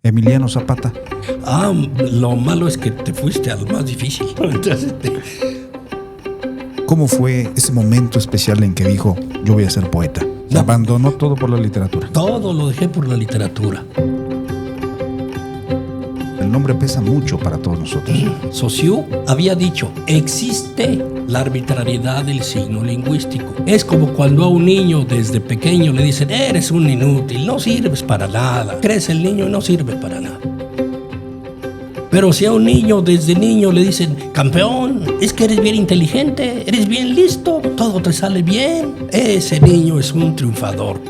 Emiliano Zapata. Lo malo es que te fuiste al más difícil. Entonces, ¿Cómo fue ese momento especial en que dijo, yo voy a ser poeta? No. Abandonó todo por la literatura. Todo lo dejé por la literatura. El nombre pesa mucho para todos nosotros. Saussure había dicho, existe la arbitrariedad del signo lingüístico. Es como cuando a un niño desde pequeño le dicen, eres un inútil, no sirves para nada. Crece el niño y no sirve para nada. Pero si a un niño desde niño le dicen, campeón, es que eres bien inteligente, eres bien listo, todo te sale bien, ese niño es un triunfador.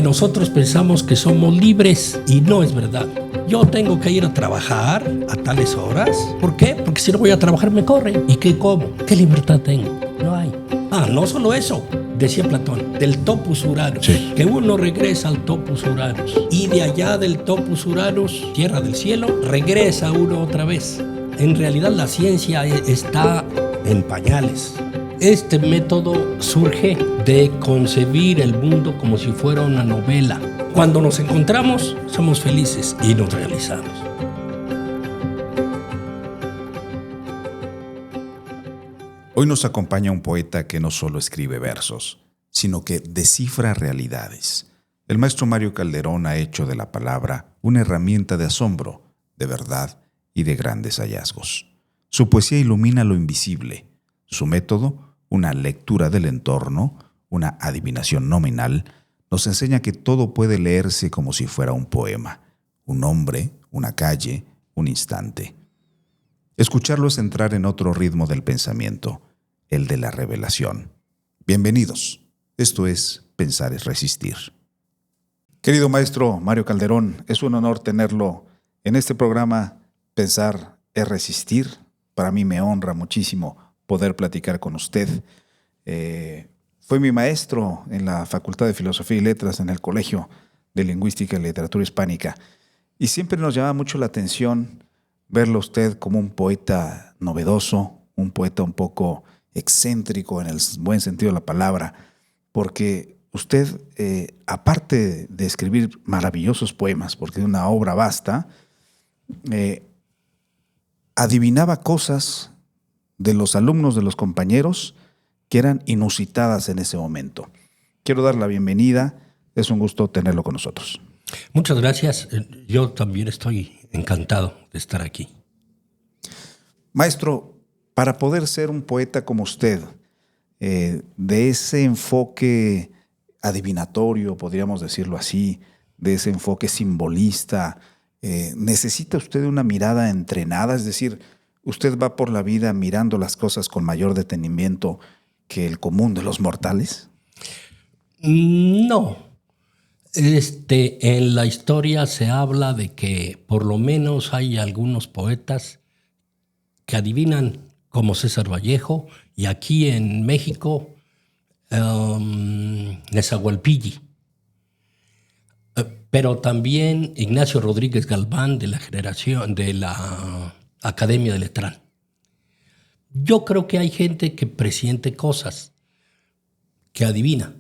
Nosotros pensamos que somos libres y no es verdad. Yo tengo que ir a trabajar a tales horas. ¿Por qué? Porque si no voy a trabajar me corren. ¿Y qué como? ¿Qué libertad tengo? No hay. No solo eso. Decía Platón, del topus Uranus, Sí. que uno regresa al topus Uranus y de allá del topus Uranus, tierra del cielo, regresa uno otra vez. En realidad la ciencia está en pañales. Este método surge de concebir el mundo como si fuera una novela. Cuando nos encontramos, somos felices y nos realizamos. Hoy nos acompaña un poeta que no solo escribe versos, sino que descifra realidades. El maestro Mario Calderón ha hecho de la palabra una herramienta de asombro, de verdad y de grandes hallazgos. Su poesía ilumina lo invisible. Su método, una lectura del entorno, una adivinación nominal, nos enseña que todo puede leerse como si fuera un poema, un hombre, una calle, un instante. Escucharlo es entrar en otro ritmo del pensamiento, el de la revelación. Bienvenidos. Esto es Pensar es Resistir. Querido maestro Mario Calderón, es un honor tenerlo en este programa Pensar es Resistir. Para mí me honra muchísimo poder platicar con usted. Fue mi maestro en la Facultad de Filosofía y Letras en el Colegio de Lingüística y Literatura Hispánica. Y siempre nos llama mucho la atención verlo a usted como un poeta novedoso, un poeta un poco excéntrico en el buen sentido de la palabra, porque usted, aparte de escribir maravillosos poemas, porque es una obra vasta, adivinaba cosas de los alumnos, de los compañeros, que eran inusitadas en ese momento. Quiero dar la bienvenida, es un gusto tenerlo con nosotros. Muchas gracias. Yo también estoy encantado de estar aquí. Maestro, para poder ser un poeta como usted, de ese enfoque adivinatorio, podríamos decirlo así, de ese enfoque simbolista, ¿necesita usted una mirada entrenada? Es decir, ¿usted va por la vida mirando las cosas con mayor detenimiento que el común de los mortales? No. En la historia se habla de que por lo menos hay algunos poetas que adivinan, como César Vallejo, y aquí en México, Nezahualpilli. Pero también Ignacio Rodríguez Galván de la generación de la Academia de Letrán. Yo creo que hay gente que presiente cosas, que adivina,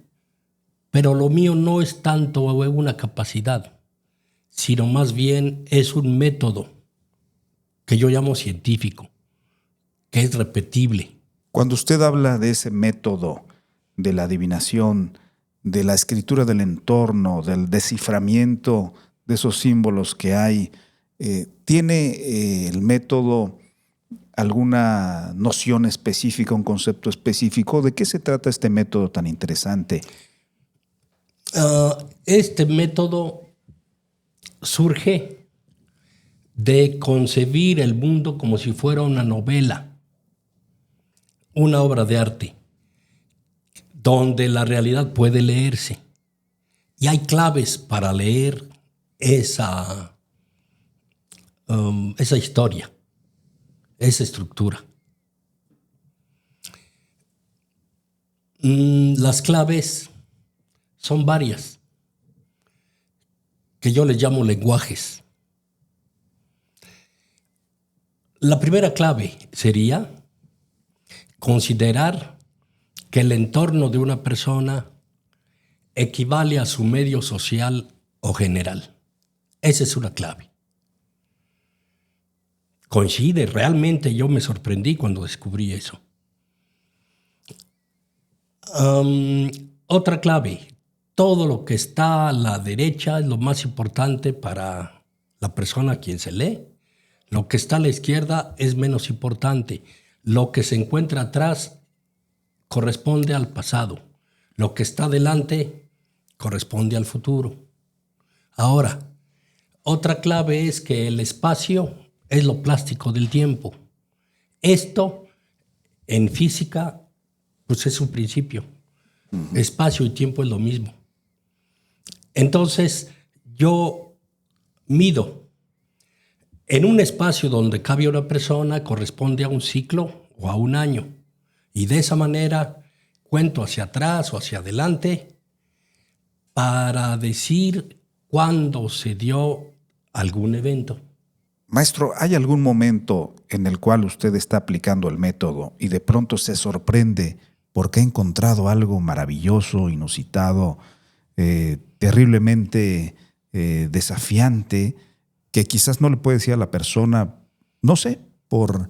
pero lo mío no es tanto una capacidad, sino más bien es un método que yo llamo científico, que es repetible. Cuando usted habla de ese método de la adivinación, de la escritura del entorno, del desciframiento de esos símbolos que hay, ¿tiene el método alguna noción específica, un concepto específico? ¿De qué se trata este método tan interesante? Este método surge de concebir el mundo como si fuera una novela, una obra de arte, donde la realidad puede leerse. Y hay claves para leer esa historia, esa estructura. Las claves son varias, que yo les llamo lenguajes. La primera clave sería considerar que el entorno de una persona equivale a su medio social o general. Esa es una clave. Coincide, realmente yo me sorprendí cuando descubrí eso. Otra clave, todo lo que está a la derecha es lo más importante para la persona a quien se lee. Lo que está a la izquierda es menos importante. Lo que se encuentra atrás corresponde al pasado. Lo que está adelante corresponde al futuro. Ahora, otra clave es que el espacio es lo plástico del tiempo. Esto, en física, pues es un principio. Espacio y tiempo es lo mismo. Entonces, yo mido. En un espacio donde cabe una persona corresponde a un ciclo o a un año. Y de esa manera cuento hacia atrás o hacia adelante para decir cuándo se dio algún evento. Maestro, ¿hay algún momento en el cual usted está aplicando el método y de pronto se sorprende porque ha encontrado algo maravilloso, inusitado, terriblemente desafiante, que quizás no le puede decir a la persona, no sé, por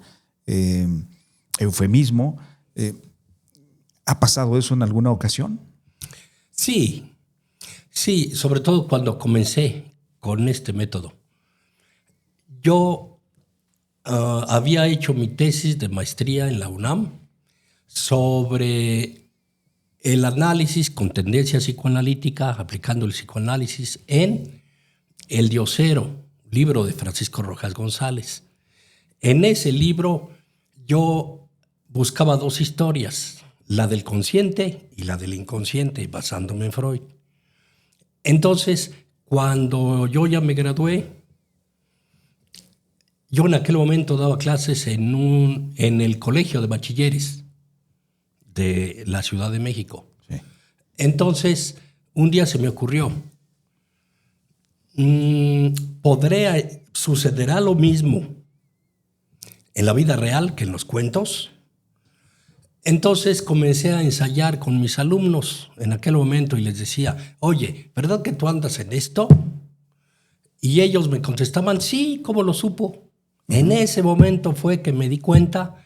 eufemismo? ¿Ha pasado eso en alguna ocasión? Sí, sobre todo cuando comencé con este método. Yo había hecho mi tesis de maestría en la UNAM sobre el análisis con tendencia psicoanalítica, aplicando el psicoanálisis en El Diosero, libro de Francisco Rojas González. En ese libro yo buscaba dos historias, la del consciente y la del inconsciente, basándome en Freud. Entonces, cuando yo ya me gradué, yo en aquel momento daba clases en el Colegio de Bachilleres de la Ciudad de México. Sí. Entonces, un día se me ocurrió, ¿sucederá lo mismo en la vida real que en los cuentos? Entonces comencé a ensayar con mis alumnos en aquel momento y les decía, oye, ¿verdad que tú andas en esto? Y ellos me contestaban, sí, ¿cómo lo supo? En ese momento fue que me di cuenta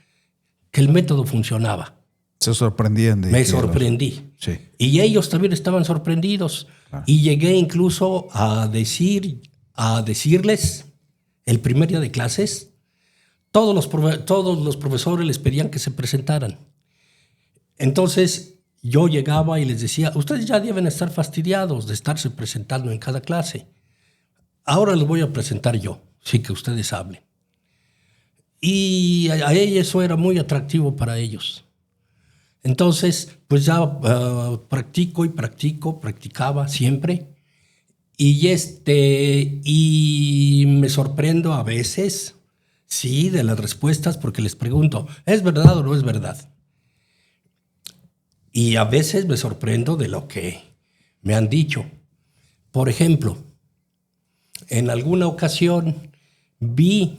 que el método funcionaba. Se sorprendían de Me sorprendí. Sí. Y ellos también estaban sorprendidos. Claro. Y llegué incluso a decirles, el primer día de clases, todos los profesores les pedían que se presentaran. Entonces yo llegaba y les decía, ustedes ya deben estar fastidiados de estarse presentando en cada clase. Ahora los voy a presentar yo, sí, que ustedes hablen. Y a ellos eso era muy atractivo para ellos. Entonces, pues ya practicaba siempre. Y me sorprendo a veces, sí, de las respuestas, porque les pregunto, ¿es verdad o no es verdad? Y a veces me sorprendo de lo que me han dicho. Por ejemplo, en alguna ocasión vi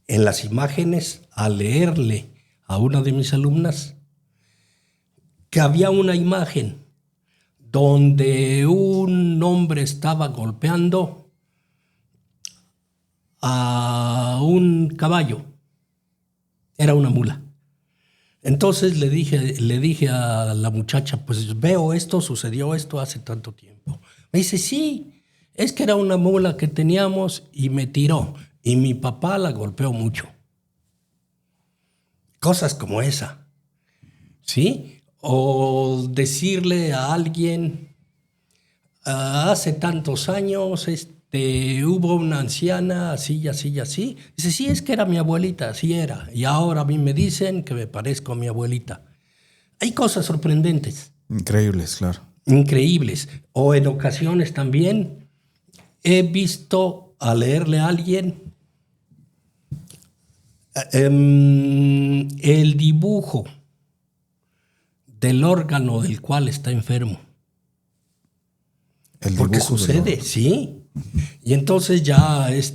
en las imágenes, al leerle a una de mis alumnas, que había una imagen donde un hombre estaba golpeando a un caballo. Era una mula. Entonces le dije a la muchacha, pues veo esto, sucedió esto hace tanto tiempo. Me dice, sí, es que era una mula que teníamos y me tiró. Y mi papá la golpeó mucho. Cosas como esa, ¿sí? O decirle a alguien, hace tantos años hubo una anciana así y así y así. Dice, sí, es que era mi abuelita, así era. Y ahora a mí me dicen que me parezco a mi abuelita. Hay cosas sorprendentes. Increíbles, claro. Increíbles. O en ocasiones también he visto a leerle a alguien el dibujo del órgano del cual está enfermo. Porque sucede, sí. Y entonces ya le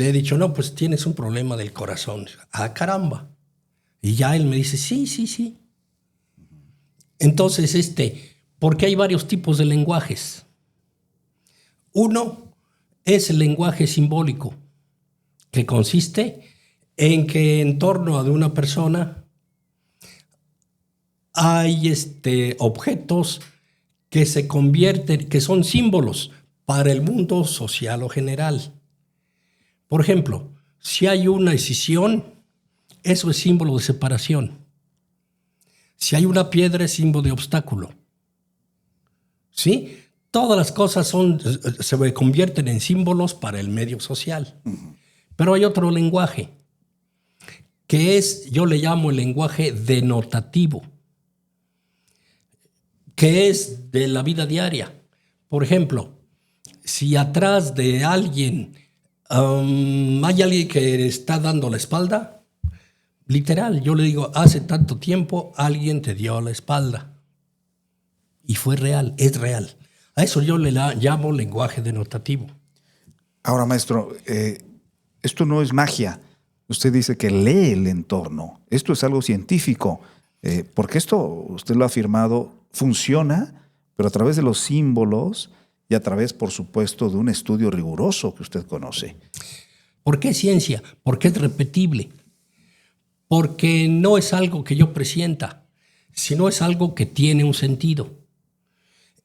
he dicho, no, pues tienes un problema del corazón. Ah, caramba. Y ya él me dice, sí. Entonces, porque hay varios tipos de lenguajes. Uno es el lenguaje simbólico, que consiste en que en torno a de una persona hay objetos que se convierten, que son símbolos para el mundo social o general. Por ejemplo, si hay una escisión, eso es símbolo de separación. Si hay una piedra, es símbolo de obstáculo. ¿Sí? Todas las cosas se convierten en símbolos para el medio social. Pero hay otro lenguaje, que yo le llamo el lenguaje denotativo, que es de la vida diaria. Por ejemplo, si atrás de alguien hay alguien que está dando la espalda, literal, yo le digo, hace tanto tiempo alguien te dio la espalda. Y fue real, es real. A eso yo le llamo lenguaje denotativo. Ahora, maestro, esto no es magia. Usted dice que lee el entorno. Esto es algo científico. Porque esto, usted lo ha afirmado, funciona, pero a través de los símbolos y a través, por supuesto, de un estudio riguroso que usted conoce. ¿Por qué ciencia? Porque es repetible. Porque no es algo que yo presienta, sino es algo que tiene un sentido.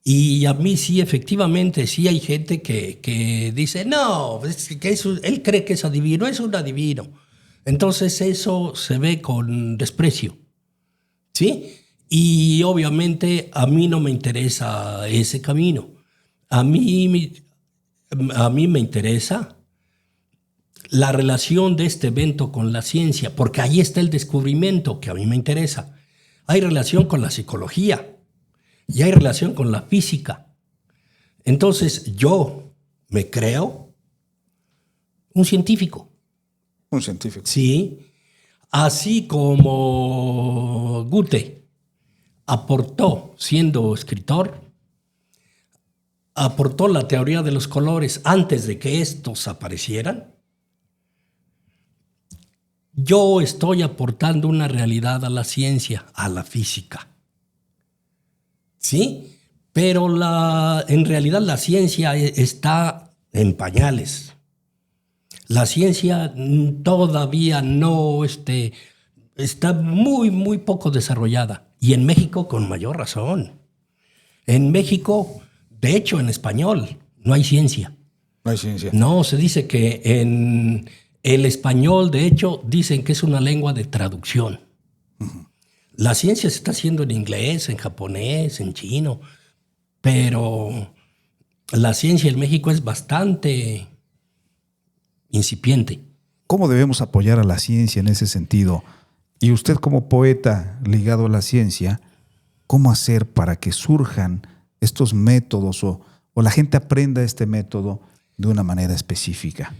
Y a mí sí, efectivamente, sí hay gente que dice, no, él cree que es adivino, es un adivino. Entonces eso se ve con desprecio, ¿sí? Y obviamente a mí no me interesa ese camino. A mí me interesa la relación de este evento con la ciencia, porque ahí está el descubrimiento que a mí me interesa. Hay relación con la psicología y hay relación con la física. Entonces yo me creo un científico. Un científico. Sí. Así como Goethe aportó, siendo escritor, aportó la teoría de los colores antes de que estos aparecieran, yo estoy aportando una realidad a la ciencia, a la física. ¿Sí? Pero en realidad la ciencia está en pañales. La ciencia todavía no está muy, muy poco desarrollada. Y en México con mayor razón. En México, de hecho, en español no hay ciencia. No hay ciencia. No, se dice que en el español, de hecho, dicen que es una lengua de traducción. Uh-huh. La ciencia se está haciendo en inglés, en japonés, en chino, pero la ciencia en México es bastante incipiente. ¿Cómo debemos apoyar a la ciencia en ese sentido? Y usted como poeta ligado a la ciencia, ¿cómo hacer para que surjan estos métodos o la gente aprenda este método de una manera específica?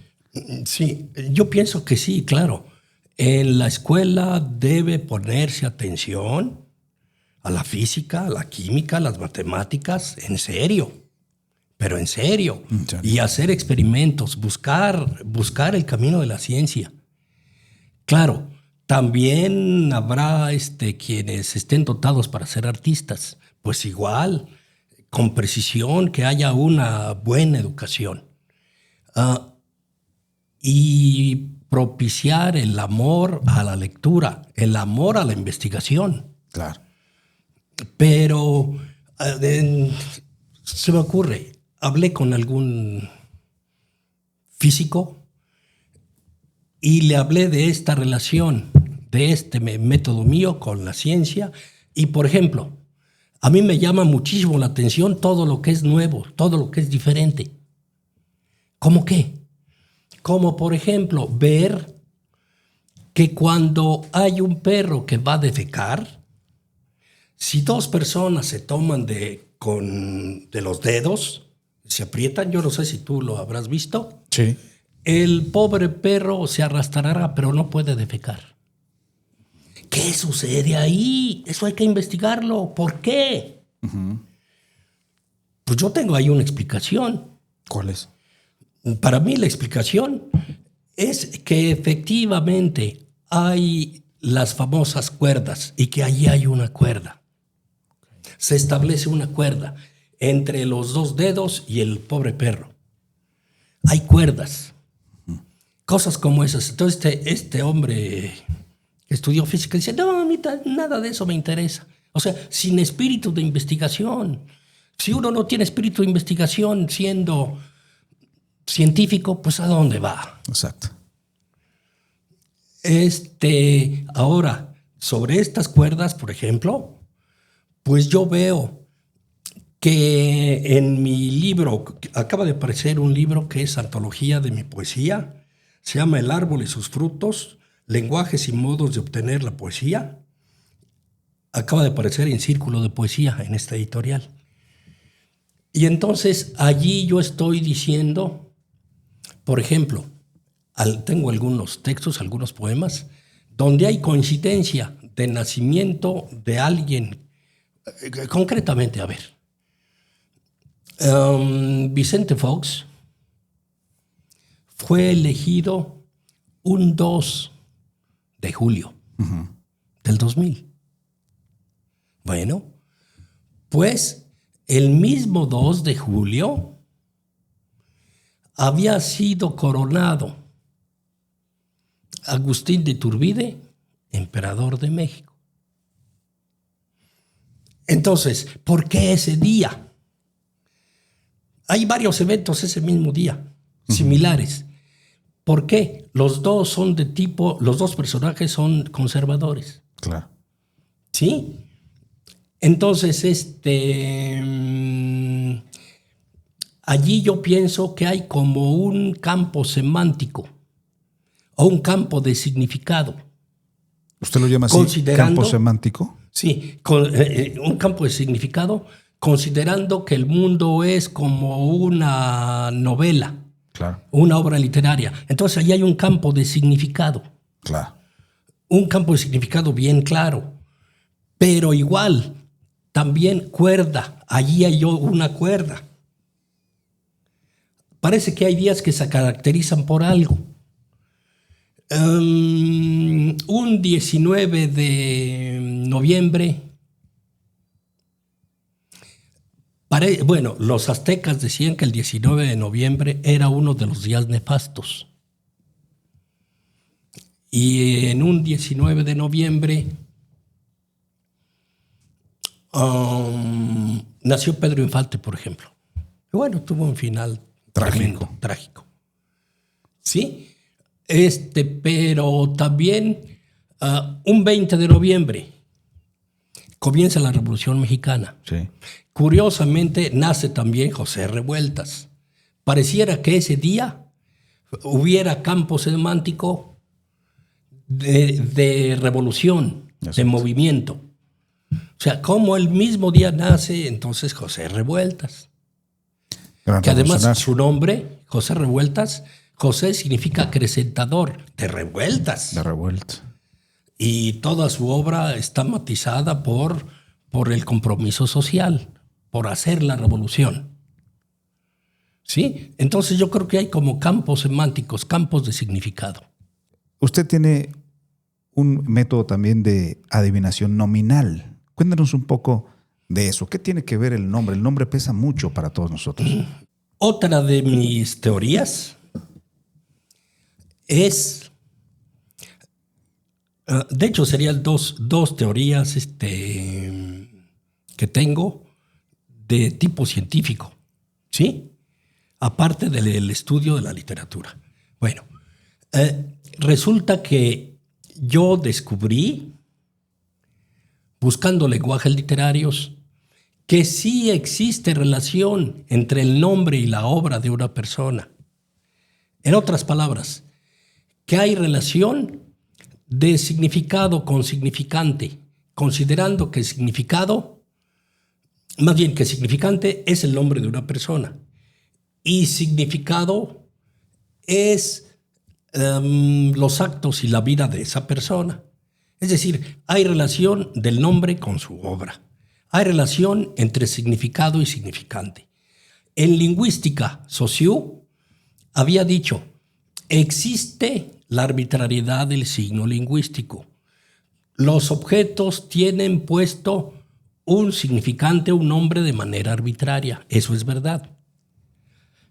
Sí, yo pienso que sí, claro. En la escuela debe ponerse atención a la física, a la química, a las matemáticas, en serio, pero en serio. Y hacer experimentos, buscar el camino de la ciencia. Claro, también habrá quienes estén dotados para ser artistas. Pues igual, con precisión, que haya una buena educación. Y propiciar el amor a la lectura, el amor a la investigación. Claro. Pero se me ocurre, hablé con algún físico y le hablé de esta relación, de este método mío con la ciencia. Y, por ejemplo, a mí me llama muchísimo la atención todo lo que es nuevo, todo lo que es diferente. ¿Cómo qué? Como, por ejemplo, ver que cuando hay un perro que va a defecar, si dos personas se toman de los dedos, se aprietan, yo no sé si tú lo habrás visto. Sí. El pobre perro se arrastrará, pero no puede defecar. ¿Qué sucede ahí? Eso hay que investigarlo. ¿Por qué? Uh-huh. Pues yo tengo ahí una explicación. ¿Cuál es? Para mí la explicación es que efectivamente hay las famosas cuerdas y que allí hay una cuerda. Se establece una cuerda entre los dos dedos y el pobre perro. hay cuerdas. Cosas como esas. Entonces este hombre que estudió física dice, no, a mí nada de eso me interesa. O sea, sin espíritu de investigación. Si uno no tiene espíritu de investigación siendo científico, pues ¿a dónde va? Exacto. Ahora, sobre estas cuerdas, por ejemplo, pues yo veo que en mi libro, acaba de aparecer un libro que es antología de mi poesía, se llama El árbol y sus frutos, lenguajes y modos de obtener la poesía. Acaba de aparecer en Círculo de Poesía, en esta editorial. Y entonces allí yo estoy diciendo, por ejemplo, tengo algunos textos, algunos poemas, donde hay coincidencia de nacimiento de alguien, concretamente, a ver, Vicente Fox fue elegido un 2 de julio del 2000. Bueno, pues el mismo 2 de julio había sido coronado Agustín de Iturbide, emperador de México. Entonces, ¿por qué ese día? Hay varios eventos ese mismo día, similares. ¿Por qué? Los dos personajes son conservadores. Claro. ¿Sí? Entonces, allí yo pienso que hay como un campo semántico o un campo de significado. ¿Usted lo llama así, campo semántico? Sí, un campo de significado, considerando que el mundo es como una novela, claro, una obra literaria. Entonces allí hay un campo de significado. Claro. Un campo de significado bien claro, pero igual, también cuerda. Allí hay una cuerda. Parece que hay días que se caracterizan por algo. Un 19 de noviembre, los aztecas decían que el 19 de noviembre era uno de los días nefastos. Y en un 19 de noviembre nació Pedro Infante, por ejemplo. Y bueno, tuvo un final trágico. ¿Sí? Pero también un 20 de noviembre comienza la Revolución Mexicana. Sí. Curiosamente nace también José Revueltas. Pareciera que ese día hubiera campo semántico de revolución, de movimiento. O sea, como el mismo día nace entonces José Revueltas. Que además su nombre, José Revueltas, José significa acrecentador de revueltas. De revuelta. Y toda su obra está matizada por el compromiso social, por hacer la revolución. ¿Sí? Entonces yo creo que hay como campos semánticos, campos de significado. Usted tiene un método también de adivinación nominal. Cuéntanos un poco de eso. ¿Qué tiene que ver el nombre? El nombre pesa mucho para todos nosotros. Otra de mis teorías es, de hecho serían dos teorías que tengo de tipo científico, ¿sí? Aparte del estudio de la literatura. Bueno, resulta que yo descubrí, buscando lenguajes literarios, que sí existe relación entre el nombre y la obra de una persona. En otras palabras, que hay relación de significado con significante, considerando que significante es el nombre de una persona y significado es los actos y la vida de esa persona. Es decir, hay relación del nombre con su obra. Hay relación entre significado y significante. En lingüística, Saussure había dicho, existe la arbitrariedad del signo lingüístico. Los objetos tienen puesto un significante, un nombre de manera arbitraria. Eso es verdad.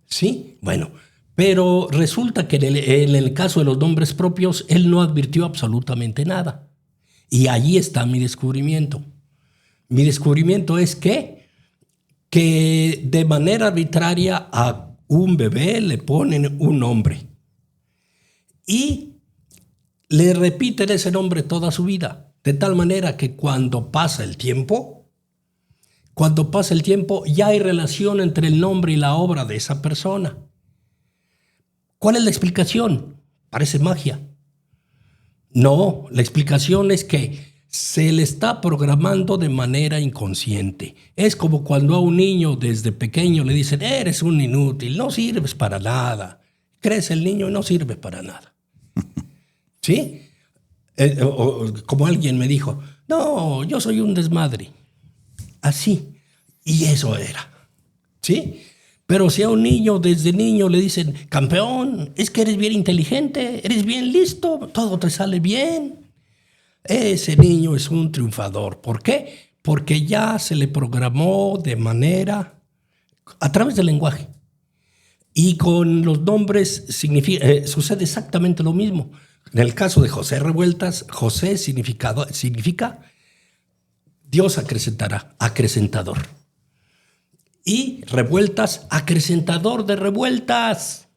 ¿Sí? Bueno, Pero resulta que en el caso de los nombres propios, él no advirtió absolutamente nada. Y allí está mi descubrimiento. Mi descubrimiento es que de manera arbitraria a un bebé le ponen un nombre y le repiten ese nombre toda su vida, de tal manera que cuando pasa el tiempo ya hay relación entre el nombre y la obra de esa persona. ¿Cuál es la explicación? Parece magia. No, la explicación es que se le está programando de manera inconsciente. Es como cuando a un niño desde pequeño le dicen, eres un inútil, no sirves para nada. Crece el niño y no sirve para nada. ¿Sí? Como alguien me dijo, no, yo soy un desmadre. Así. Y eso era. ¿Sí? Pero si a un niño desde niño le dicen, campeón, es que eres bien inteligente, eres bien listo, todo te sale bien. Ese niño es un triunfador. ¿Por qué? Porque ya se le programó de manera, a través del lenguaje. Y con los nombres sucede exactamente lo mismo. En el caso de José Revueltas, José significa Dios acrecentará, acrecentador. Y Revueltas, acrecentador de revueltas.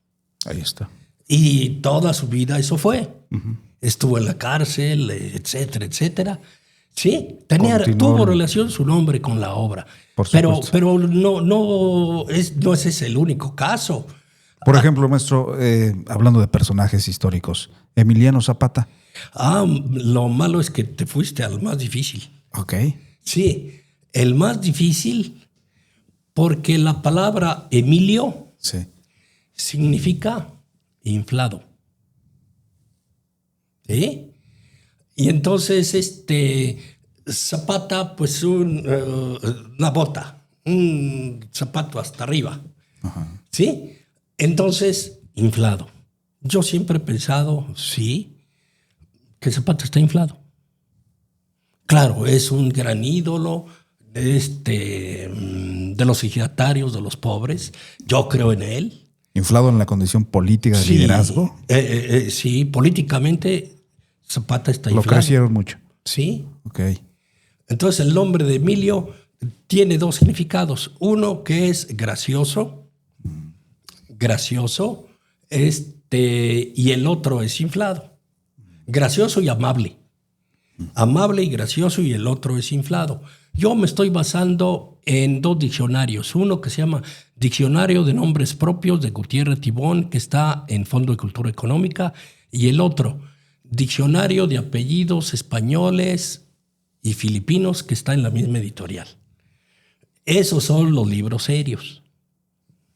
Ahí está. Y toda su vida eso fue. Uh-huh. Estuvo en la cárcel, etcétera, etcétera. Sí, tuvo relación su nombre con la obra. Pero no es ese el único caso. Por ejemplo, maestro, hablando de personajes históricos, Emiliano Zapata. Lo malo es que te fuiste al más difícil. Ok. Sí, el más difícil porque la palabra Emilio significa inflado. ¿Sí? Y entonces Zapata, pues una bota, un zapato hasta arriba. Ajá. ¿Sí? Entonces, inflado. Yo siempre he pensado, sí, que Zapata está inflado. Claro, es un gran ídolo de los ejidatarios, de los pobres. Yo creo en él. ¿Inflado en la condición política de liderazgo? Sí, políticamente Zapata está inflado. Lo crecieron mucho. Sí. Ok. Entonces el nombre de Emilio tiene dos significados. Uno que es gracioso, y el otro es inflado. Gracioso y amable. Amable y gracioso, y el otro es inflado. Yo me estoy basando en dos diccionarios. Uno que se llama Diccionario de Nombres Propios de Gutiérrez Tibón, que está en Fondo de Cultura Económica, y el otro, Diccionario de Apellidos Españoles y Filipinos, que está en la misma editorial. Esos son los libros serios.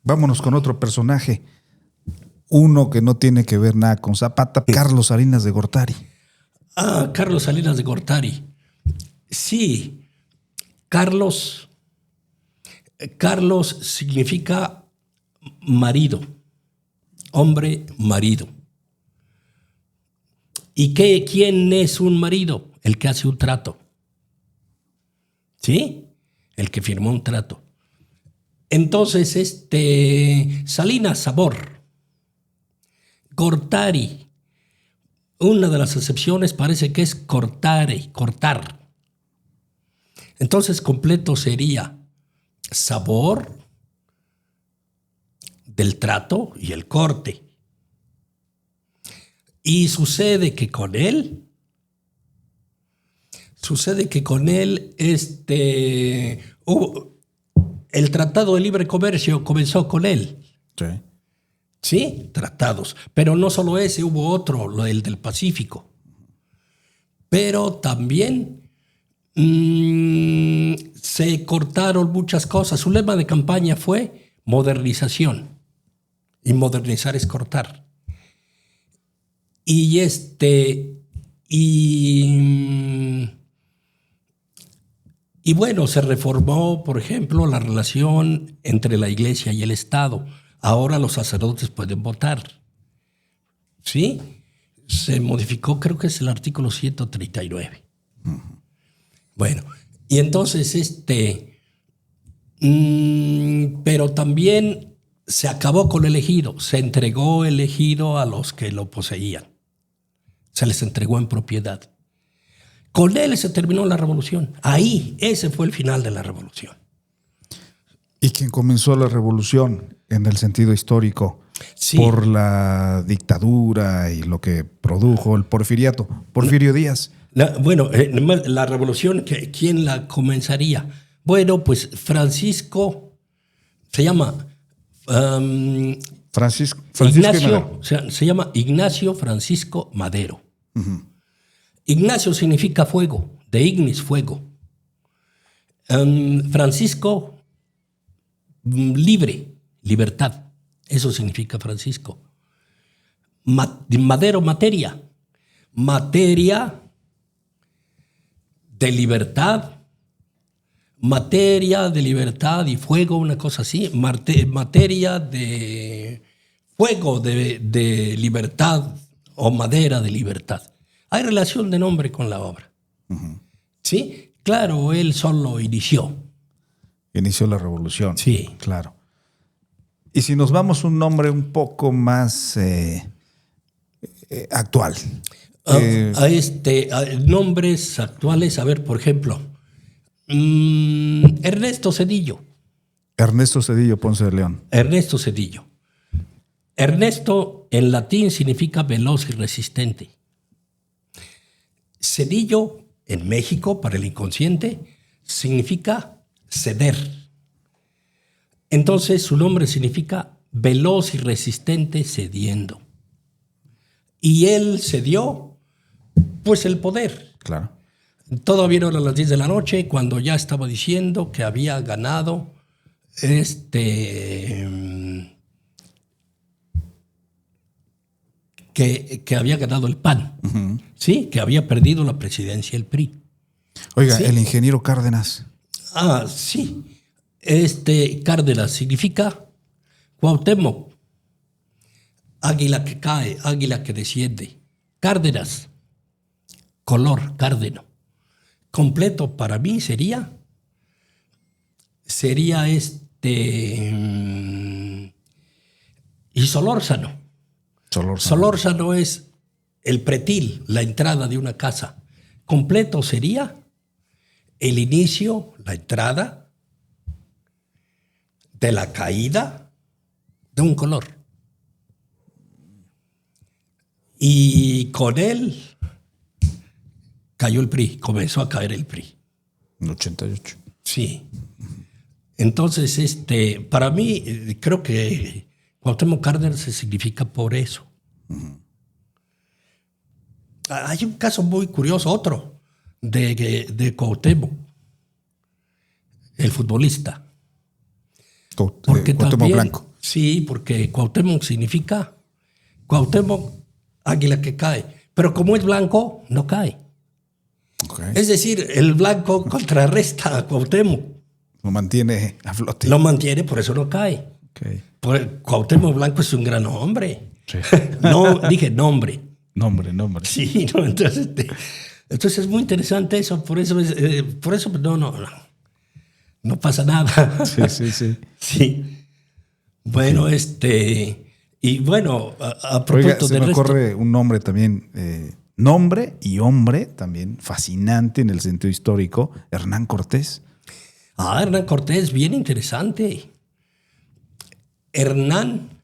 Vámonos con otro personaje. Uno que no tiene que ver nada con Zapata, Carlos Salinas de Gortari. Carlos Salinas de Gortari. Sí, Carlos significa marido, hombre marido. ¿Y quién es un marido? El que hace un trato. ¿Sí? El que firmó un trato. Entonces, Salinas, sabor. Gortari. Una de las acepciones parece que es cortare, cortar. Entonces, completo sería sabor del trato y el corte. Y sucede que con él el Tratado de Libre Comercio comenzó con él. Sí. Sí, tratados. Pero no solo ese, hubo otro, el del Pacífico. Pero también se cortaron muchas cosas. Su lema de campaña fue modernización. Y modernizar es cortar. Y bueno, se reformó, por ejemplo, la relación entre la Iglesia y el Estado. Ahora los sacerdotes pueden votar. ¿Sí? Se modificó, creo que es el artículo 139. Uh-huh. Bueno, y entonces pero también se acabó con el ejido, se entregó el ejido a los que lo poseían. Se les entregó en propiedad. Con él se terminó la revolución. Ahí, ese fue el final de la revolución. ¿Y quién comenzó la revolución en el sentido histórico? Sí. Por la dictadura y lo que produjo el porfiriato. Porfirio Díaz. La revolución, ¿quién la comenzaría? Bueno, pues Francisco, se llama Francisco Ignacio, se llama Ignacio Francisco Madero. Uh-huh. Ignacio significa fuego, de ignis, fuego. Francisco, libre, libertad. Eso significa Francisco. Madero, materia. Materia de libertad. Materia de libertad y fuego, una cosa así. Materia de fuego de libertad o madera de libertad. Hay relación de nombre con la obra. Uh-huh. ¿Sí? Claro, él solo inició. Inició la revolución. Sí. Claro. Y si nos vamos a un nombre un poco más actual. A nombres actuales, a ver, por ejemplo, Ernesto Zedillo. Ernesto Zedillo Ponce de León. Ernesto Zedillo. Ernesto en latín significa veloz y resistente. Zedillo en México, para el inconsciente, significa ceder. Entonces su nombre significa veloz y resistente cediendo. Y él cedió, pues, el poder. Claro. Todavía no eran las 10 de la noche cuando ya estaba diciendo que había ganado que había ganado el PAN. Uh-huh. Sí, que había perdido la presidencia el PRI. Oiga, ¿sí? El ingeniero Cárdenas. Sí. Cárdenas significa Cuauhtémoc, águila que cae, águila que desciende. Cárdenas, color, cárdeno. Completo para mí sería y Solórzano. Solórzano es el pretil, la entrada de una casa. Completo sería el inicio, la entrada de la caída de un color. Y con él cayó el PRI, comenzó a caer el PRI. En 88. Sí. Entonces, para mí, creo que Cuauhtémoc Cárdenas se significa por eso. Uh-huh. Hay un caso muy curioso, otro, de Cuauhtémoc, el futbolista. Porque Cuauhtémoc también, Blanco. Sí, porque Cuauhtémoc significa Cuauhtémoc, águila que cae. Pero como es blanco, no cae. Okay. Es decir, el blanco contrarresta a Cuauhtémoc. Lo mantiene a flote. Lo mantiene, por eso no cae. Okay. Cuauhtémoc Blanco es un gran hombre. Sí. No, dije nombre. Nombre. Sí, no, entonces es muy interesante eso. Por eso no pasa nada. Sí. Sí. Bueno, y bueno, a propósito de me ocurre un nombre también, nombre y hombre también, fascinante en el sentido histórico, Hernán Cortés. Hernán Cortés, bien interesante. Hernán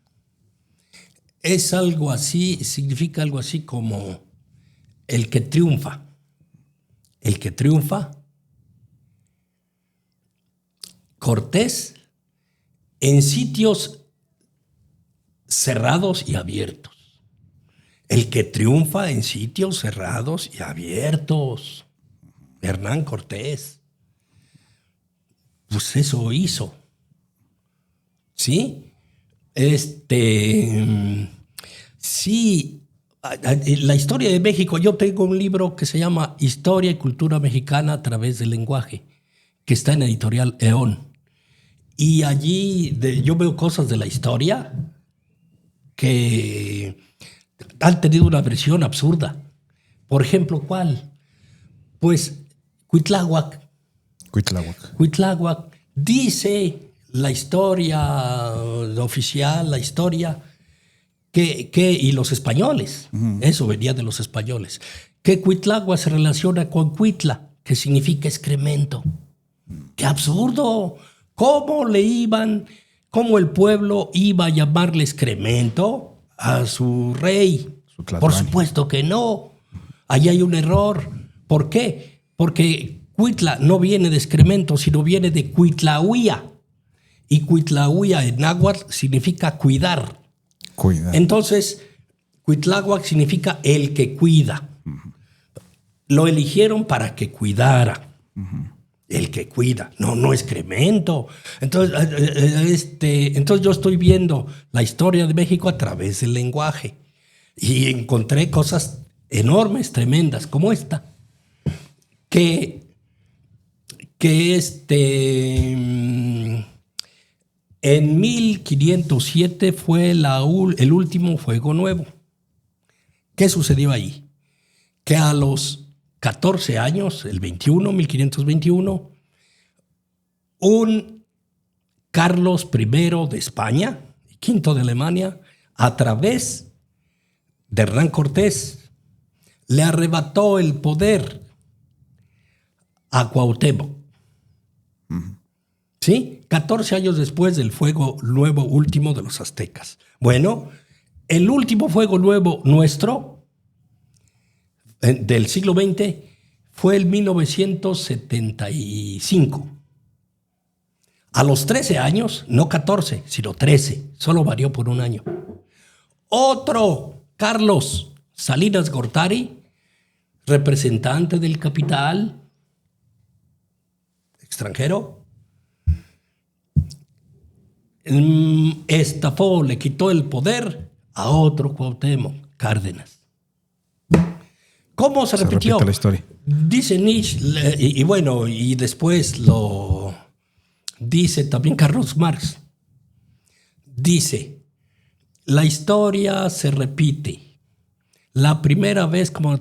es algo así, significa algo así como el que triunfa. El que triunfa. Cortés en sitios cerrados y abiertos. El que triunfa en sitios cerrados y abiertos. Hernán Cortés. Pues eso hizo. ¿Sí? Sí, la historia de México. Yo tengo un libro que se llama Historia y Cultura Mexicana a través del lenguaje, que está en Editorial Eón. Y allí yo veo cosas de la historia que han tenido una versión absurda. Por ejemplo, ¿cuál? Pues Cuitláhuac, dice la historia oficial, la historia y los españoles, eso venía de los españoles, que Cuitlagua se relaciona con Cuitla, que significa excremento. ¡Qué absurdo! ¿Cómo el pueblo iba a llamarle excremento a su rey? Por supuesto que no. Ahí hay un error. ¿Por qué? Porque Cuitla no viene de excremento, sino viene de Cuitlahuía. Y Cuitlahuía en náhuatl significa cuidar. Entonces, Cuitláhuac significa el que cuida. Lo eligieron para que cuidara. El que cuida, no excremento. Entonces yo estoy viendo la historia de México a través del lenguaje y encontré cosas enormes, tremendas, como esta, que en 1507 fue el último fuego nuevo. ¿Qué sucedió ahí? Que a los 14 años, el 1521, un Carlos I de España y V de Alemania, a través de Hernán Cortés, le arrebató el poder a Cuauhtémoc. ¿Sí? 14 años después del fuego nuevo último de los aztecas. Bueno, el último fuego nuevo nuestro del siglo XX fue el 1975. A los 13 años, no 14, sino 13, solo varió por un año. Otro, Carlos Salinas Gortari, representante del capital extranjero, estafó, le quitó el poder a otro Cuauhtémoc, Cárdenas. ¿Cómo se repitió? Repite la historia. Dice Nietzsche, y después lo dice también Carlos Marx. Dice, la historia se repite. La primera vez como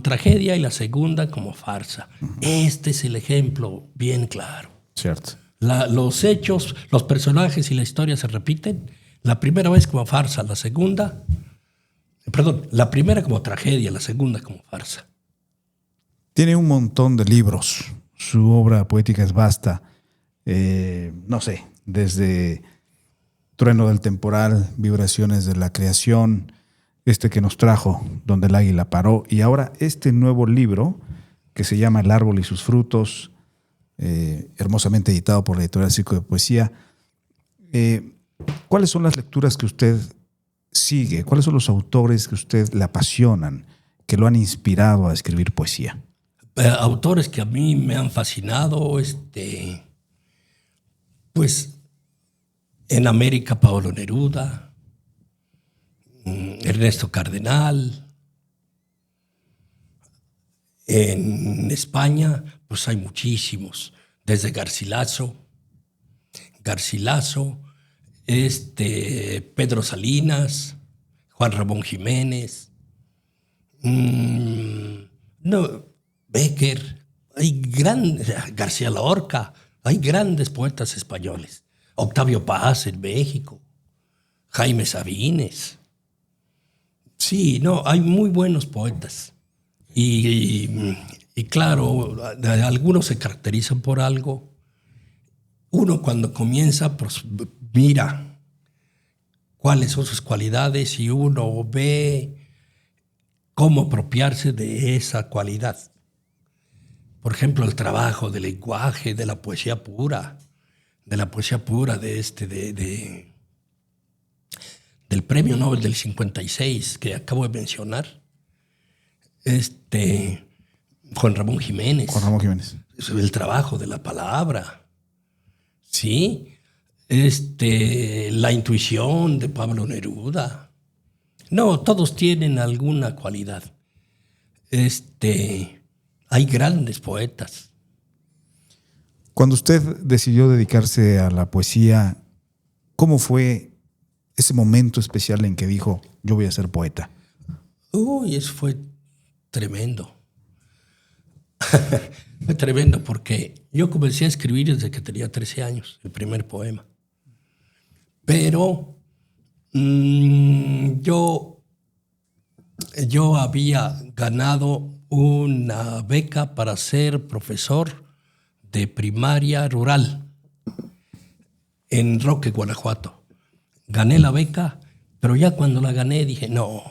tragedia y la segunda como farsa. Este es el ejemplo bien claro. Cierto. Los hechos, los personajes y la historia se repiten. La primera vez como farsa, la primera como tragedia, la segunda como farsa. Tiene un montón de libros. Su obra poética es vasta. Desde Trueno del Temporal, Vibraciones de la Creación, que nos trajo, Donde el Águila Paró, y ahora este nuevo libro que se llama El Árbol y sus Frutos, hermosamente editado por la editorial Círculo de Poesía. ¿Cuáles son las lecturas que usted sigue? ¿Cuáles son los autores que a usted le apasionan, que lo han inspirado a escribir poesía? Autores que a mí me han fascinado, pues en América Pablo Neruda, Ernesto Cardenal. En España pues hay muchísimos, desde Garcilaso, Pedro Salinas, Juan Ramón Jiménez, Bécquer, García Lorca, hay grandes poetas españoles. Octavio Paz en México, Jaime Sabines. Sí, hay muy buenos poetas. Y claro, algunos se caracterizan por algo. Uno cuando comienza, pues mira cuáles son sus cualidades y uno ve cómo apropiarse de esa cualidad. Por ejemplo, el trabajo del lenguaje, de la poesía pura, del Premio Nobel del 56 que acabo de mencionar, Juan Ramón Jiménez. El trabajo de la palabra, ¿sí? La intuición de Pablo Neruda. Todos tienen alguna cualidad. Hay grandes poetas. Cuando usted decidió dedicarse a la poesía, ¿cómo fue ese momento especial en que dijo, yo voy a ser poeta? Eso fue tremendo. Fue tremendo porque yo comencé a escribir desde que tenía 13 años, el primer poema. Pero yo había ganado una beca para ser profesor de primaria rural en Roque, Guanajuato. Gané la beca, pero ya cuando la gané dije, no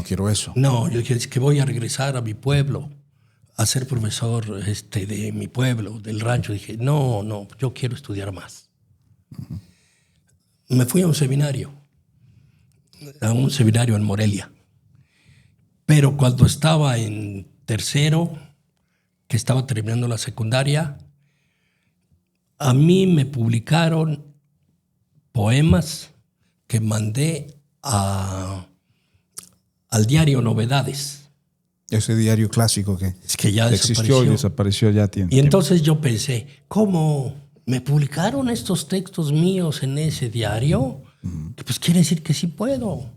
quiero eso. No, yo dije, es que voy a regresar a mi pueblo a ser profesor de mi pueblo, del rancho. Dije, no, yo quiero estudiar más. Uh-huh. Me fui a un seminario en Morelia. Pero cuando estaba en tercero, que estaba terminando la secundaria, a mí me publicaron poemas que mandé al diario Novedades. Ese diario clásico que ya existió y desapareció ya tiempo. Y entonces yo pensé, ¿cómo me publicaron estos textos míos en ese diario? Uh-huh. Pues quiere decir que sí puedo.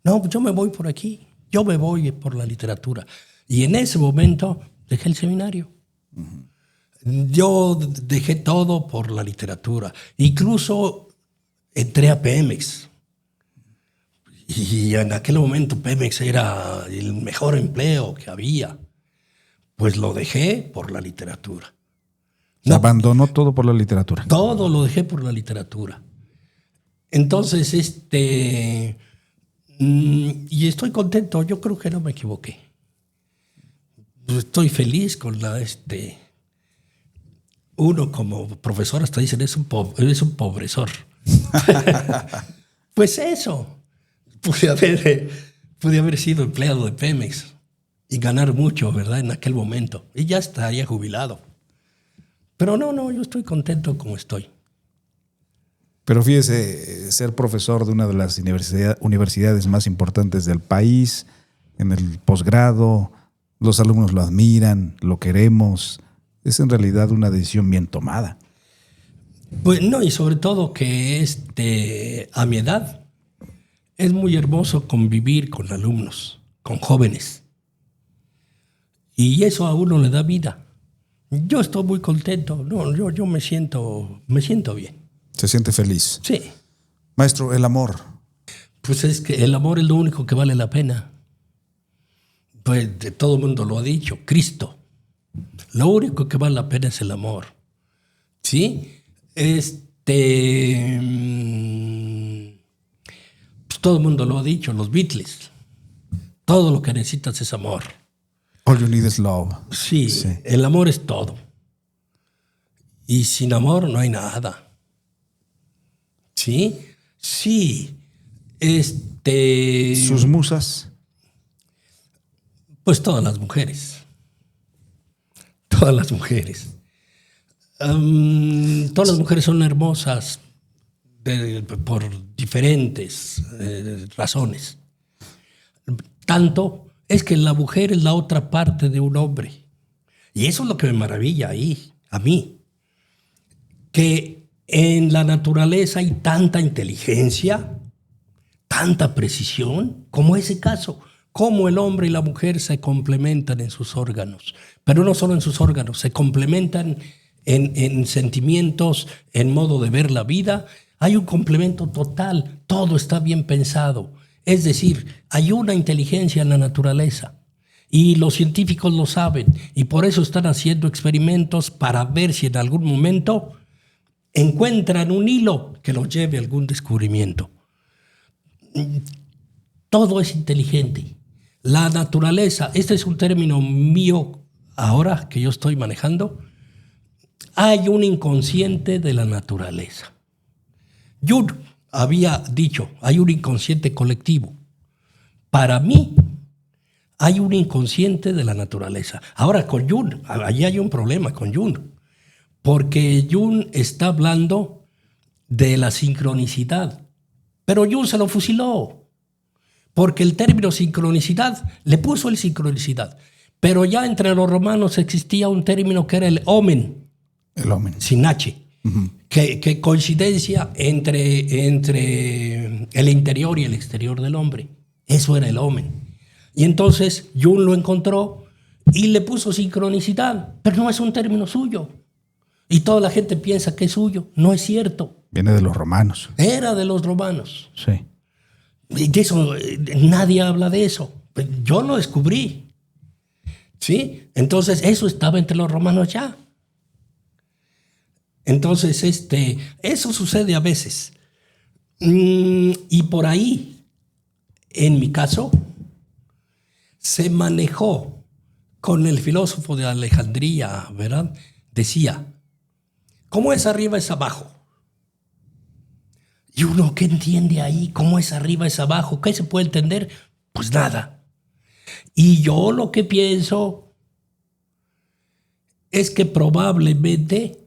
No, yo me voy por aquí. Yo me voy por la literatura. Y en ese momento dejé el seminario. Uh-huh. Yo dejé todo por la literatura. Incluso entré a Pemex. Y en aquel momento Pemex era el mejor empleo que había. Pues lo dejé por la literatura. No, abandonó todo por la literatura. Todo lo dejé por la literatura. Entonces, y estoy contento. Yo creo que no me equivoqué. Estoy feliz con uno como profesor hasta dicen, eres un pobresor. Pues eso. Pude haber sido empleado de Pemex y ganar mucho, ¿verdad? En aquel momento. Y ya estaría jubilado. Pero no, yo estoy contento como estoy. Pero fíjese, ser profesor de una de las universidades más importantes del país, en el posgrado, los alumnos lo admiran, lo queremos, es en realidad una decisión bien tomada. Pues no, y sobre todo que a mi edad es muy hermoso convivir con alumnos, con jóvenes. Y eso a uno le da vida. Yo estoy muy contento. No, yo me siento bien. ¿Se siente feliz? Sí. Maestro, el amor. Pues es que el amor es lo único que vale la pena. Pues todo el mundo lo ha dicho. Cristo. Lo único que vale la pena es el amor. ¿Sí? Pues todo el mundo lo ha dicho. Los Beatles. Todo lo que necesitas es amor. All you need is love. Sí, el amor es todo. Y sin amor no hay nada. ¿Sí? Sí. ¿Sus musas? Pues todas las mujeres. Todas las mujeres. Todas las mujeres son hermosas por diferentes razones. Tanto es que la mujer es la otra parte de un hombre. Y eso es lo que me maravilla a mí. Que en la naturaleza hay tanta inteligencia, tanta precisión, como ese caso. Cómo el hombre y la mujer se complementan en sus órganos. Pero no solo en sus órganos, se complementan en sentimientos, en modo de ver la vida. Hay un complemento total, todo está bien pensado. Es decir, hay una inteligencia en la naturaleza y los científicos lo saben y por eso están haciendo experimentos para ver si en algún momento encuentran un hilo que los lleve a algún descubrimiento. Todo es inteligente. La naturaleza, este es un término mío ahora que yo estoy manejando, hay un inconsciente de la naturaleza. Jung había dicho, hay un inconsciente colectivo. Para mí, hay un inconsciente de la naturaleza. Ahora, con Jung, allí hay un problema con Jung, porque Jung está hablando de la sincronicidad, pero Jung se lo fusiló, porque el término sincronicidad, le puso el sincronicidad, pero ya entre los romanos existía un término que era el omen. El omen. Sin H. Uh-huh. Que coincidencia entre el interior y el exterior del hombre. Eso era el omen. Y entonces Jung lo encontró y le puso sincronicidad, pero no es un término suyo. Y toda la gente piensa que es suyo. No es cierto. Viene de los romanos. Era de los romanos. Sí. Y de eso, nadie habla de eso. Yo lo descubrí. ¿Sí? Entonces, eso estaba entre los romanos ya. Entonces, eso sucede a veces. Y por ahí, en mi caso, se manejó con el filósofo de Alejandría, ¿verdad? Decía, ¿cómo es arriba es abajo? Y uno, ¿qué entiende ahí? ¿Cómo es arriba es abajo? ¿Qué se puede entender? Pues nada. Y yo lo que pienso es que probablemente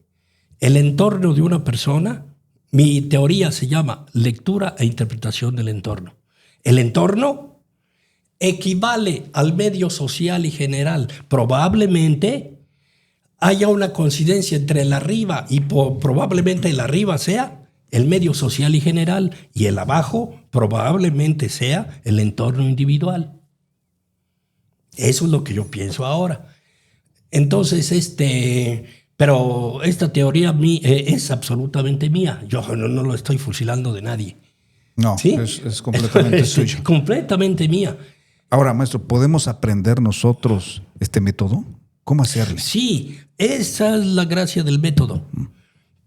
el entorno de una persona, mi teoría se llama lectura e interpretación del entorno. El entorno equivale al medio social y general. Probablemente haya una coincidencia entre el arriba y probablemente el arriba sea el medio social y general y el abajo probablemente sea el entorno individual. Eso es lo que yo pienso ahora. Entonces, pero esta teoría es absolutamente mía. Yo no lo estoy fusilando de nadie. No, ¿sí? es completamente suyo. Completamente mía. Ahora, maestro, ¿podemos aprender nosotros este método? ¿Cómo hacerle? Sí, esa es la gracia del método.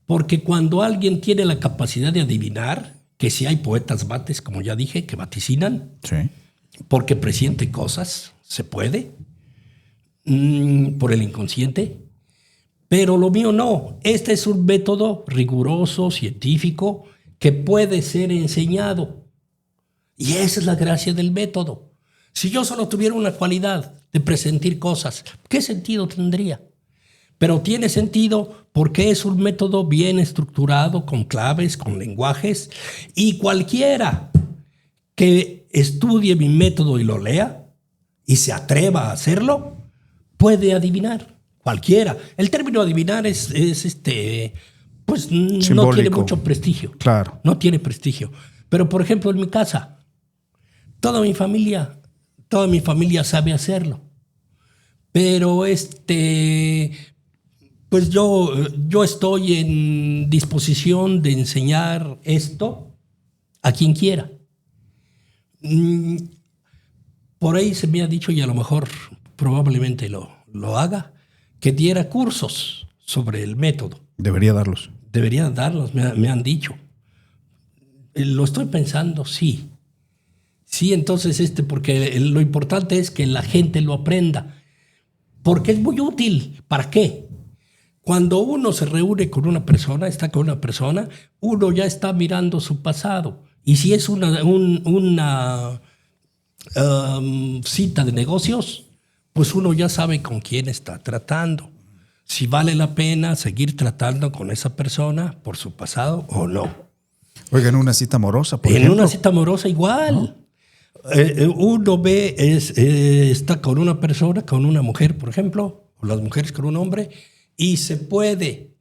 Porque cuando alguien tiene la capacidad de adivinar, que si hay poetas mates, como ya dije, que vaticinan, Sí. porque presiente cosas, se puede, por el inconsciente, pero lo mío no. Este es un método riguroso, científico, que puede ser enseñado. Y esa es la gracia del método. Si yo solo tuviera una cualidad de presentir cosas, ¿qué sentido tendría? Pero tiene sentido porque es un método bien estructurado, con claves, con lenguajes, y cualquiera que estudie mi método y lo lea y se atreva a hacerlo, puede adivinar. Cualquiera. El término adivinar pues simbólico. No tiene mucho prestigio. Claro. No tiene prestigio. Pero, por ejemplo, en mi casa, toda mi familia sabe hacerlo. Pero pues yo estoy en disposición de enseñar esto a quien quiera. Por ahí se me ha dicho, y a lo mejor probablemente lo haga, que diera cursos sobre el método. Debería darlos. Debería darlos, me han dicho. Lo estoy pensando, sí. Sí, entonces porque lo importante es que la gente lo aprenda. Porque es muy útil. ¿Para qué? Cuando uno se reúne con una persona, está con una persona, uno ya está mirando su pasado. Y si es una cita de negocios, pues uno ya sabe con quién está tratando. Si vale la pena seguir tratando con esa persona por su pasado o no. Oiga, en una cita amorosa, por En ejemplo. una cita amorosa igual. ¿No? Uno ve, está con una persona, con una mujer, por ejemplo, o las mujeres con un hombre, y se puede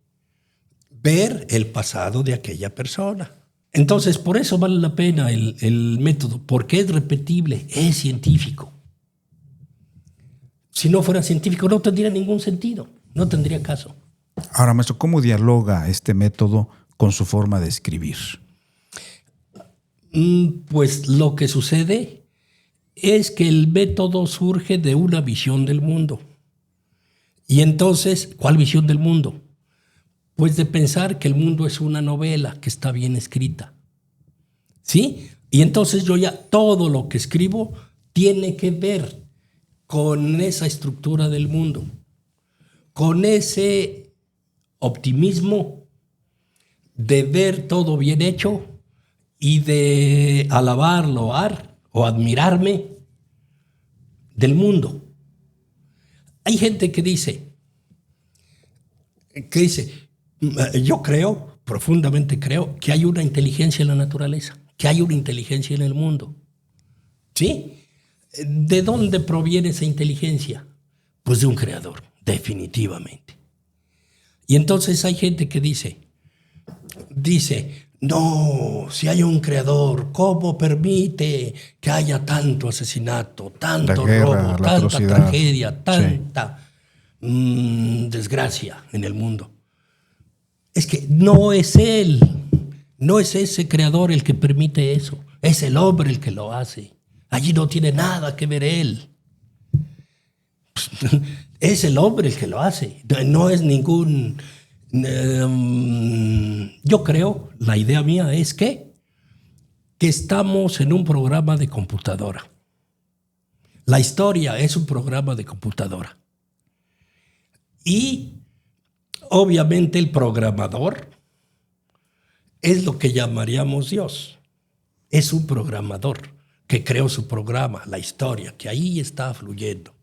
ver el pasado de aquella persona. Entonces, por eso vale la pena el método, porque es repetible, es científico. Si no fuera científico, no tendría ningún sentido, no tendría caso. Ahora, maestro, ¿cómo dialoga este método con su forma de escribir? Pues lo que sucede es que el método surge de una visión del mundo. Y entonces, ¿cuál visión del mundo? Pues de pensar que el mundo es una novela que está bien escrita. ¿Sí? Y entonces yo ya todo lo que escribo tiene que ver con esa estructura del mundo, con ese optimismo de ver todo bien hecho y de alabar, loar o admirarme del mundo. Hay gente que dice, yo creo, profundamente creo, que hay una inteligencia en la naturaleza, que hay una inteligencia en el mundo. ¿Sí? ¿De dónde proviene esa inteligencia? Pues de un creador, definitivamente. Y entonces hay gente que dice, no, si hay un creador, ¿cómo permite que haya tanto asesinato, tanto robo, tanta tragedia, tanta desgracia en el mundo? Es que no es él. No es ese creador el que permite eso, es el hombre el que lo hace. Allí no tiene nada que ver él. Es el hombre el que lo hace, no es ningún... yo creo, la idea mía es que estamos en un programa de computadora. La historia es un programa de computadora. Y obviamente el programador es lo que llamaríamos Dios. Es un programador que creó su programa, la historia, que ahí está fluyendo.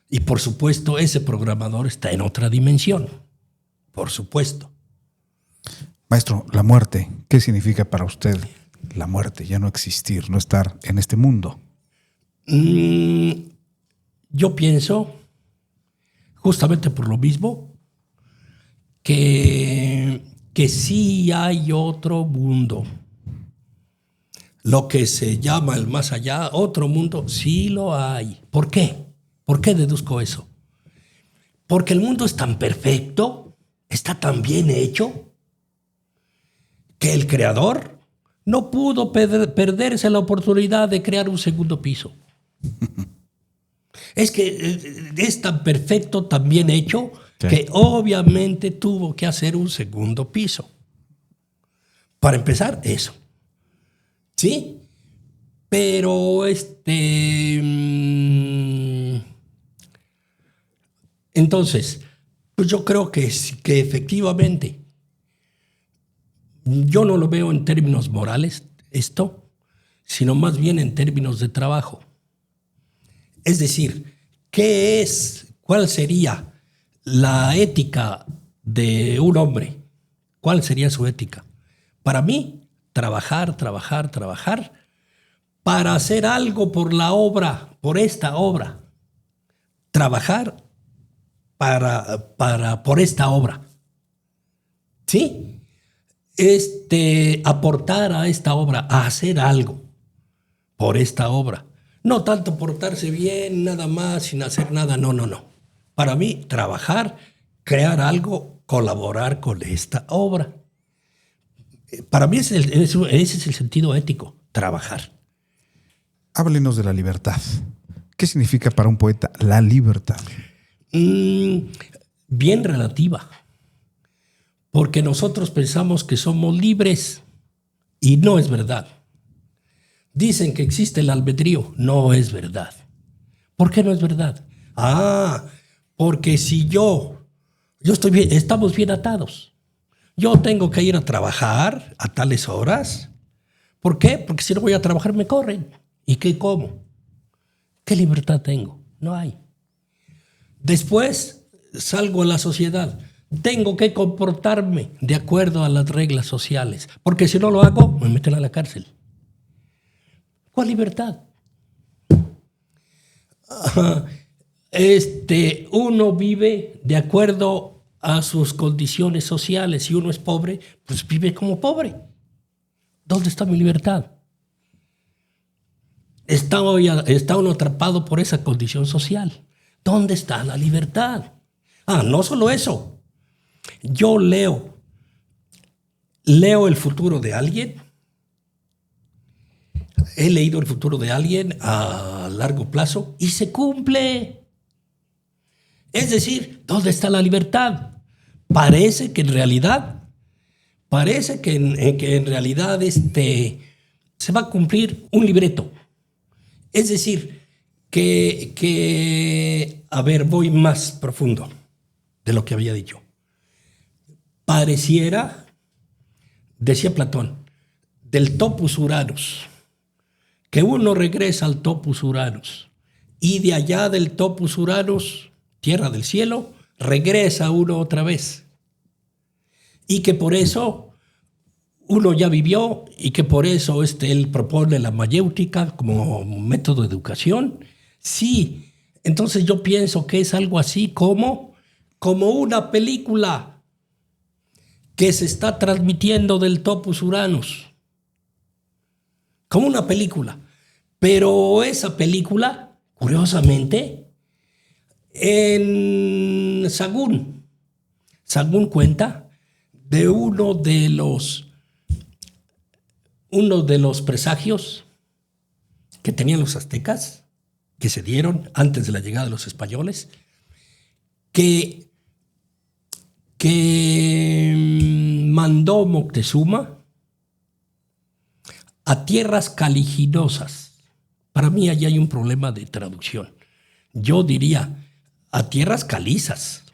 Y por supuesto, ese programador está en otra dimensión. Por supuesto. Maestro, la muerte, ¿qué significa para usted la muerte? Ya no existir, no estar en este mundo. Yo pienso, justamente por lo mismo, que sí hay otro mundo. Lo que se llama el más allá, otro mundo, sí lo hay. ¿Por qué? ¿Por qué deduzco eso? Porque el mundo es tan perfecto, está tan bien hecho, que el creador no pudo perderse la oportunidad de crear un segundo piso. Es que es tan perfecto, tan bien hecho, que obviamente tuvo que hacer un segundo piso. Para empezar, eso. ¿Sí? Pero entonces, pues yo creo que efectivamente, yo no lo veo en términos morales esto, sino más bien en términos de trabajo. Es decir, ¿cuál sería la ética de un hombre? ¿Cuál sería su ética? Para mí, trabajar para hacer algo por la obra, por esta obra. Trabajar por esta obra. ¿Sí? Aportar a esta obra, a hacer algo por esta obra. No tanto portarse bien, nada más, sin hacer nada, no. Para mí, trabajar, crear algo, colaborar con esta obra. Para mí ese es el sentido ético, trabajar. Háblenos de la libertad. ¿Qué significa para un poeta la libertad? Bien relativa. Porque nosotros pensamos que somos libres y no es verdad. Dicen que existe el albedrío, no es verdad. ¿Por qué no es verdad? Porque si yo estoy bien, estamos bien atados. Yo tengo que ir a trabajar a tales horas. ¿Por qué? Porque si no voy a trabajar me corren. ¿Y qué como? ¿Qué libertad tengo? No hay. Después salgo a la sociedad. Tengo que comportarme de acuerdo a las reglas sociales. Porque si no lo hago, me meten a la cárcel. ¿Cuál libertad? Uno vive de acuerdo a sus condiciones sociales. Si uno es pobre, pues vive como pobre. ¿Dónde está mi libertad? Está uno atrapado por esa condición social. ¿Dónde está la libertad? No solo eso. Yo leo el futuro de alguien. He leído el futuro de alguien a largo plazo y se cumple. Es decir, ¿dónde está la libertad? Parece que en realidad se va a cumplir un libreto. Es decir, voy más profundo de lo que había dicho. Pareciera, decía Platón, del topus Uranus, que uno regresa al topus Uranus y de allá del topus Uranus, tierra del cielo, regresa uno otra vez. Y que por eso uno ya vivió y que por eso él propone la mayéutica como método de educación. Sí, entonces yo pienso que es algo así como una película que se está transmitiendo del topus Uranus. Como una película. Pero esa película, curiosamente, Sagún cuenta de uno de los uno de los presagios que tenían los aztecas, que se dieron antes de la llegada de los españoles, que mandó Moctezuma a tierras caliginosas. Para mí allí hay un problema de traducción. Yo diría a tierras calizas.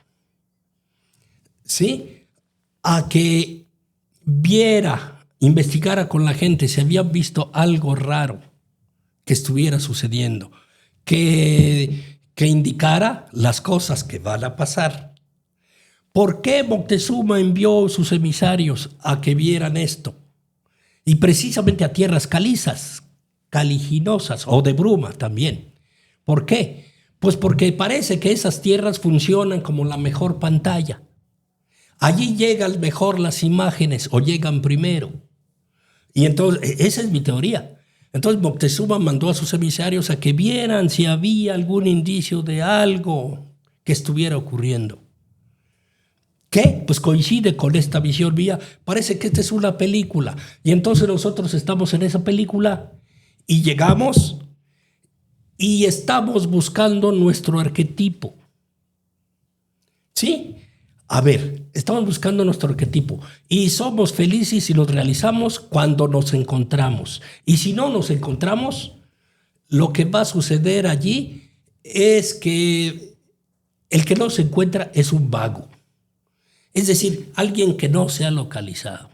¿Sí? A que viera, investigara con la gente si habían visto algo raro que estuviera sucediendo, que indicara las cosas que van a pasar. ¿Por qué Moctezuma envió sus emisarios a que vieran esto? Y precisamente a tierras calizas, caliginosas o de bruma también. ¿Por qué? Pues porque parece que esas tierras funcionan como la mejor pantalla. Allí llegan mejor las imágenes o llegan primero. Y entonces, esa es mi teoría. Entonces Moctezuma mandó a sus emisarios a que vieran si había algún indicio de algo que estuviera ocurriendo. ¿Qué? Pues coincide con esta visión mía. Parece que esta es una película. Y entonces nosotros estamos en esa película y llegamos y estamos buscando nuestro arquetipo. ¿Sí? A ver, estamos buscando nuestro arquetipo y somos felices si los realizamos cuando nos encontramos. Y si no nos encontramos, lo que va a suceder allí es que el que no se encuentra es un vago. Es decir, alguien que no se ha localizado.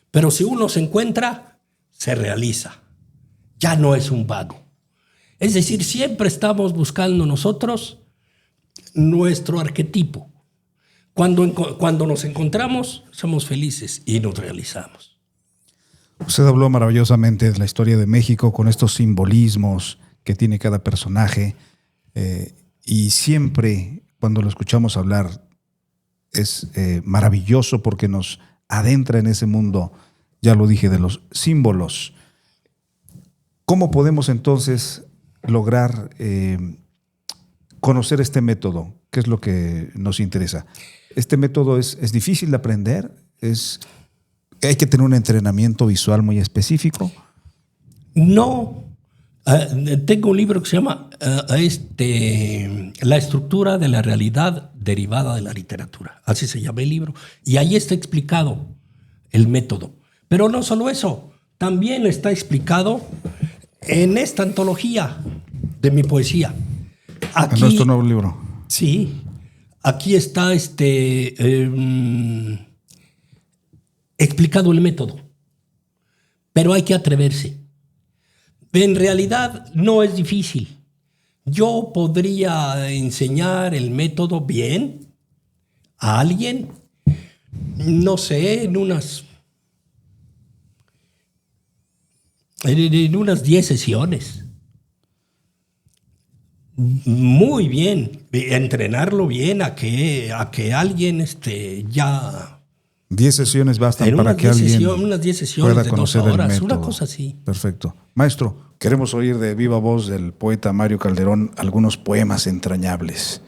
Pero si uno se encuentra, se realiza. Ya no es un vago. Es decir, siempre estamos buscando nosotros nuestro arquetipo. Cuando nos encontramos, somos felices y nos realizamos. Usted habló maravillosamente de la historia de México con estos simbolismos que tiene cada personaje y siempre cuando lo escuchamos hablar es maravilloso porque nos adentra en ese mundo, ya lo dije, de los símbolos. ¿Cómo podemos entonces lograr conocer este método? ¿Qué es lo que nos interesa? ¿Este método es difícil de aprender? ¿Hay que tener un entrenamiento visual muy específico? No. Tengo un libro que se llama La estructura de la realidad derivada de la literatura. Así se llama el libro. Y ahí está explicado el método. Pero no solo eso, también está explicado en esta antología de mi poesía. En nuestro nuevo libro. Sí. Aquí está explicado el método. Pero hay que atreverse. En realidad no es difícil. Yo podría enseñar el método bien a alguien, no sé, en unas 10 sesiones. Muy bien, entrenarlo bien a que alguien ya... 10 sesiones bastan para que alguien unas 10 sesiones pueda de conocer 2 horas, el método. una cosa así. Perfecto. Maestro, queremos oír de viva voz del poeta Mario Calderón algunos poemas entrañables.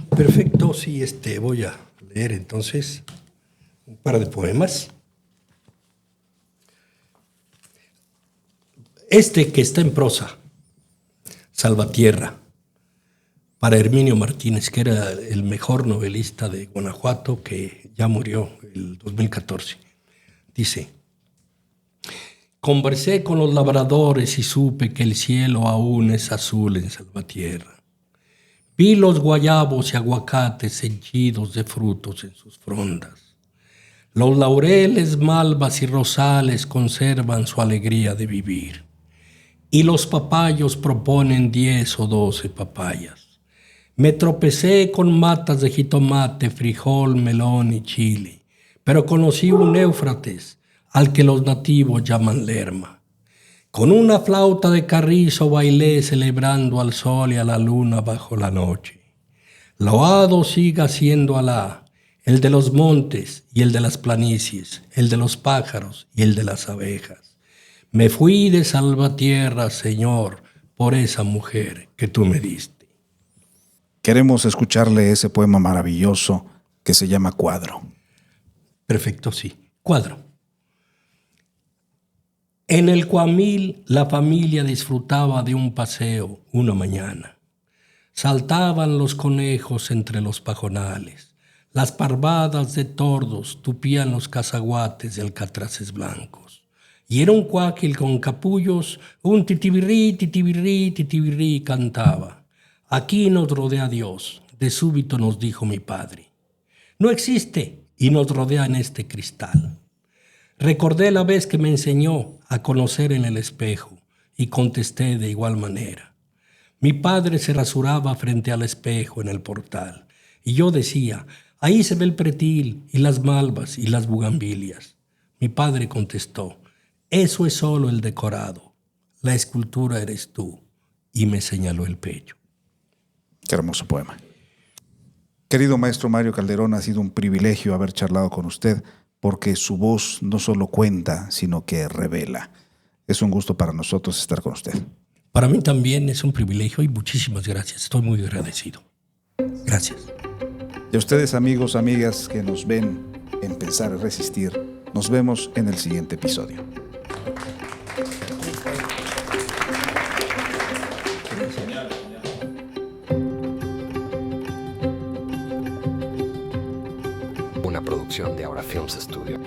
Perfecto, sí, voy a leer entonces un par de poemas. Que está en prosa, Salvatierra, para Herminio Martínez, que era el mejor novelista de Guanajuato, que ya murió el 2014. Dice: conversé con los labradores y supe que el cielo aún es azul en Salvatierra. Vi los guayabos y aguacates henchidos de frutos en sus frondas. Los laureles, malvas y rosales conservan su alegría de vivir. Y los papayos proponen 10 o 12 papayas. Me tropecé con matas de jitomate, frijol, melón y chile, pero conocí un Éufrates, al que los nativos llaman Lerma. Con una flauta de carrizo bailé celebrando al sol y a la luna bajo la noche. Loado siga siendo Alá, el de los montes y el de las planicies, el de los pájaros y el de las abejas. Me fui de Salvatierra, Señor, por esa mujer que tú me diste. Queremos escucharle ese poema maravilloso que se llama Cuadro. Perfecto, sí. Cuadro. En el Cuamil la familia disfrutaba de un paseo una mañana. Saltaban los conejos entre los pajonales. Las parvadas de tordos tupían los cazaguates de alcatraces blancos. Y era un cuáquil con capullos, un titibirrí, titibirrí, titibirrí cantaba. Aquí nos rodea Dios, de súbito nos dijo mi padre. No existe y nos rodea en este cristal. Recordé la vez que me enseñó a conocer en el espejo y contesté de igual manera. Mi padre se rasuraba frente al espejo en el portal y yo decía, ahí se ve el pretil y las malvas y las bugambilias. Mi padre contestó, eso es solo el decorado, la escultura eres tú, y me señaló el pecho. Qué hermoso poema. Querido maestro Mario Calderón, ha sido un privilegio haber charlado con usted, porque su voz no solo cuenta, sino que revela. Es un gusto para nosotros estar con usted. Para mí también es un privilegio y muchísimas gracias. Estoy muy agradecido. Gracias. Y a ustedes, amigos, amigas que nos ven en Pensar y Resistir, nos vemos en el siguiente episodio. Una producción de Aura Films Studio.